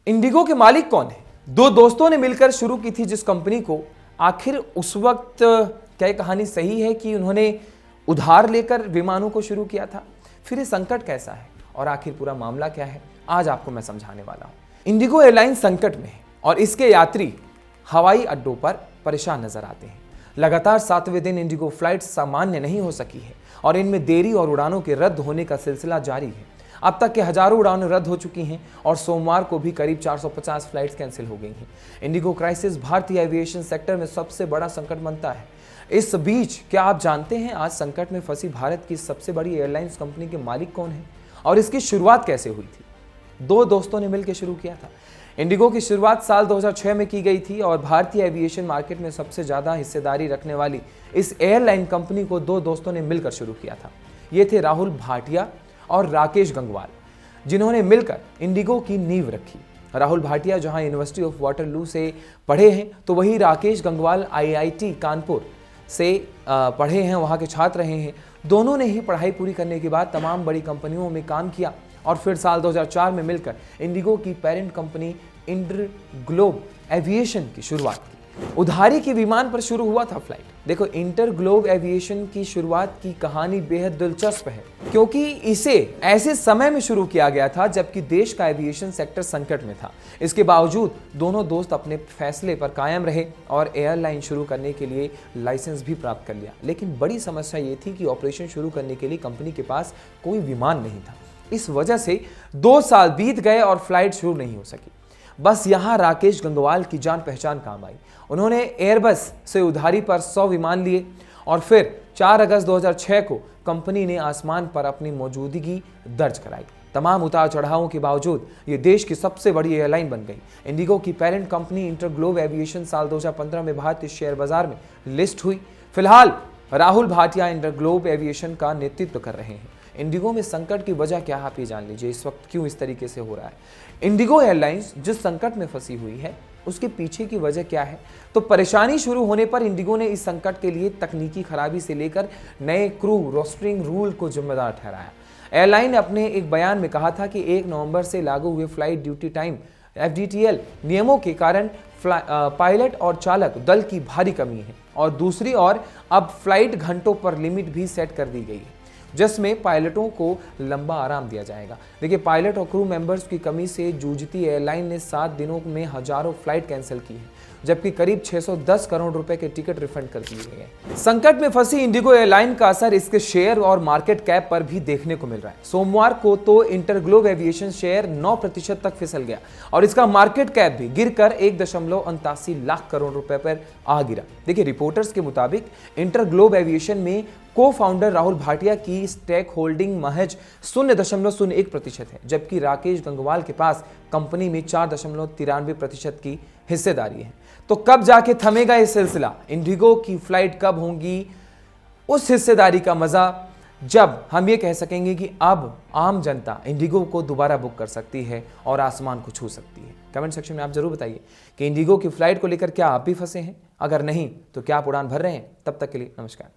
Indigo के मालिक कौन है? दो दोस्तों ने मिलकर शुरू की थी जिस कंपनी को, आखिर उस वक्त क्या कहानी सही है कि उन्होंने उधार लेकर विमानों को शुरू किया था? फिर ये संकट कैसा है और आखिर पूरा मामला क्या है, आज आपको मैं समझाने वाला हूं। इंडिगो एयरलाइंस संकट में है और इसके यात्री हवाई अड्डों पर परेशान नजर आते हैं। लगातार 7वें दिन इंडिगो फ्लाइट सामान्य नहीं हो सकी है और इनमें देरी और उड़ानों के रद्द होने का सिलसिला जारी है। अब तक के हजारों उड़ानें रद्द हो चुकी हैं और सोमवार को भी करीब 450 फ्लाइट्स कैंसिल हो गई हैं। इंडिगो क्राइसिस भारतीय एविएशन सेक्टर में सबसे बड़ा संकट बनता है। इस बीच क्या आप जानते हैं आज संकट में फंसी भारत की सबसे बड़ी एयरलाइंस कंपनी के मालिक कौन है और इसकी शुरुआत कैसे हुई थी? दो दोस्तों ने मिलकर शुरू किया था। इंडिगो की शुरुआत साल 2006 में की गई थी और भारतीय एविएशन मार्केट में सबसे ज्यादा हिस्सेदारी रखने वाली इस एयरलाइन कंपनी को दो दोस्तों ने मिलकर शुरू किया था। ये थे राहुल भाटिया और राकेश गंगवाल, जिन्होंने मिलकर इंडिगो की नींव रखी। राहुल भाटिया जहां यूनिवर्सिटी ऑफ वाटरलू से पढ़े हैं तो वहीं राकेश गंगवाल आईआईटी कानपुर से पढ़े हैं, वहां के छात्र रहे हैं। दोनों ने ही पढ़ाई पूरी करने के बाद तमाम बड़ी कंपनियों में काम किया और फिर साल 2004 में मिलकर इंडिगो की पेरेंट कंपनी इंटरग्लोब एविएशन की शुरुआत की। उधारी के विमान पर शुरू हुआ था फ्लाइट। देखो, इंटरग्लोब एविएशन की शुरुआत की कहानी बेहद दिलचस्प है क्योंकि इसे ऐसे समय में शुरू किया गया था जबकि देश का एविएशन सेक्टर संकट में था। इसके बावजूद दोनों दोस्त अपने फैसले पर कायम रहे और एयरलाइन शुरू करने के लिए लाइसेंस भी प्राप्त कर लिया। लेकिन बड़ी समस्या ये थी कि ऑपरेशन शुरू करने के लिए कंपनी के पास कोई विमान नहीं था। इस वजह से 2 साल बीत गए और फ्लाइट शुरू नहीं हो सकी। बस यहां राकेश गंगवाल की जान पहचान काम आई। उन्होंने एयरबस से उधारी पर 100 विमान लिए और फिर 4 अगस्त 2006 को कंपनी ने आसमान पर अपनी मौजूदगी दर्ज कराई। तमाम उतार चढ़ावों के बावजूद ये देश की सबसे बड़ी एयरलाइन बन गई। इंडिगो की पेरेंट कंपनी इंटरग्लोब एविएशन साल 2015 में भारतीय शेयर बाजार में लिस्ट हुई। फिलहाल राहुल भाटिया इंटरग्लोब एविएशन का नेतृत्व कर रहे हैं। इंडिगो में संकट की वजह क्या है आप ये जान लीजिए, इस वक्त क्यों इस तरीके से हो रहा है। इंडिगो एयरलाइंस जिस संकट में फंसी हुई है उसके पीछे की वजह क्या है? तो परेशानी शुरू होने पर इंडिगो ने इस संकट के लिए तकनीकी खराबी से लेकर नए क्रू रोस्टरिंग रूल को जिम्मेदार ठहराया। एयरलाइन ने अपने एक बयान में कहा था कि 1 नवंबर से लागू हुए फ्लाइट ड्यूटी टाइम FDTL नियमों के कारण पायलट और चालक दल की भारी कमी है और दूसरी ओर अब फ्लाइट घंटों पर लिमिट भी सेट कर दी गई है जिसमें पायलटों को लंबा आराम दिया जाएगा। देखिए, पायलट और क्रू मेंबर्स की कमी से जूझती एयरलाइन ने 7 दिनों में हजारों फ्लाइट कैंसिल की है जबकि करीब 610 करोड़ रुपए के टिकट रिफंड कर दिए गए हैं। संकट में फंसी इंडिगो एयरलाइन का असर इसके शेयर और मार्केट कैप पर भी देखने को मिल रहा है। सोमवार को तो इंटरग्लोब एविएशन शेयर 9% तक फिसल गया और इसका मार्केट कैप भी गिरकर 1.89 लाख करोड़ रुपए पर आ गिरा। देखिए, रिपोर्टर्स के मुताबिक इंटरग्लोब एविएशन में को फाउंडर राहुल भाटिया की स्टेक होल्डिंग महज 0.01% है जबकि राकेश गंगवाल के पास कंपनी में 4.93% की हिस्सेदारी है। तो कब जाके थमेगा ये सिलसिला? इंडिगो की फ्लाइट कब होंगी? उस हिस्सेदारी का मजा जब हम ये कह सकेंगे कि अब आम जनता इंडिगो को दोबारा बुक कर सकती है और आसमान को छू सकती है। कमेंट सेक्शन में आप जरूर बताइए कि इंडिगो की फ्लाइट को लेकर क्या आप भी फंसे हैं? अगर नहीं तो क्या आप उड़ान भर रहे हैं? तब तक के लिए नमस्कार।